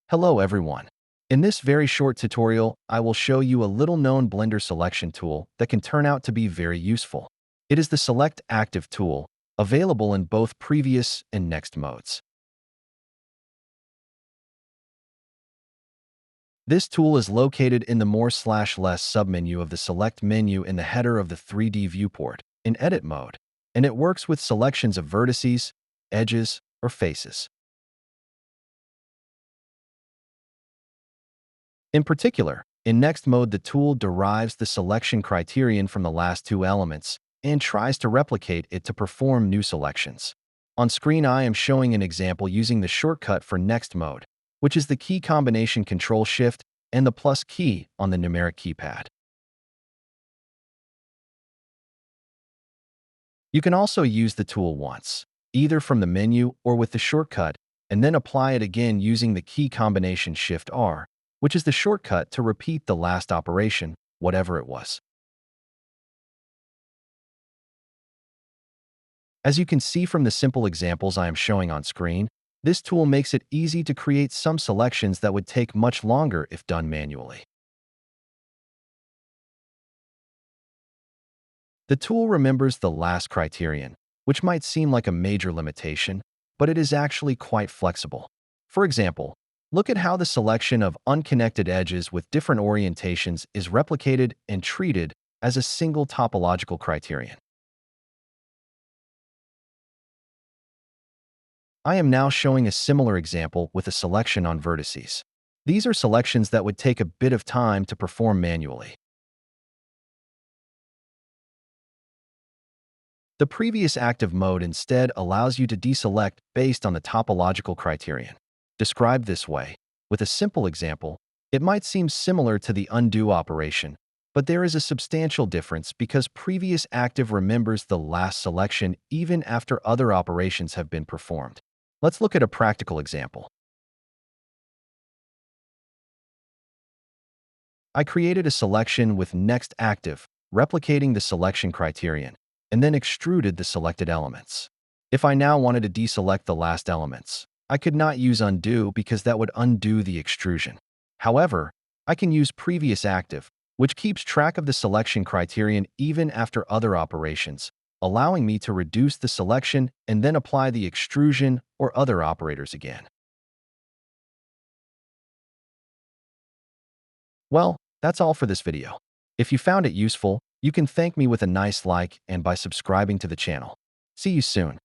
Hello everyone. In this very short tutorial, I will show you a little-known Blender selection tool that can turn out to be very useful. It is the Select Active tool, available in both previous and next modes. This tool is located in the More/Less submenu of the Select menu in the header of the 3D viewport, in Edit mode, and it works with selections of vertices, edges, or faces. In particular, in Next mode, the tool derives the selection criterion from the last two elements and tries to replicate it to perform new selections. On screen, I am showing an example using the shortcut for Next mode, which is the key combination Ctrl-Shift and the plus key on the numeric keypad. You can also use the tool once, either from the menu or with the shortcut, and then apply it again using the key combination Shift-R, which is the shortcut to repeat the last operation, whatever it was. As you can see from the simple examples I am showing on screen, this tool makes it easy to create some selections that would take much longer if done manually. The tool remembers the last criterion, which might seem like a major limitation, but it is actually quite flexible. For example, look at how the selection of unconnected edges with different orientations is replicated and treated as a single topological criterion. I am now showing a similar example with a selection on vertices. These are selections that would take a bit of time to perform manually. The previous active mode instead allows you to deselect based on the topological criterion. Described this way, with a simple example, it might seem similar to the undo operation, but there is a substantial difference because previous active remembers the last selection even after other operations have been performed. Let's look at a practical example. I created a selection with Next Active, replicating the selection criterion, and then extruded the selected elements. If I now wanted to deselect the last elements, I could not use undo because that would undo the extrusion. However, I can use previous active, which keeps track of the selection criterion even after other operations, allowing me to reduce the selection and then apply the extrusion or other operators again. Well, that's all for this video. If you found it useful, you can thank me with a nice like and by subscribing to the channel. See you soon.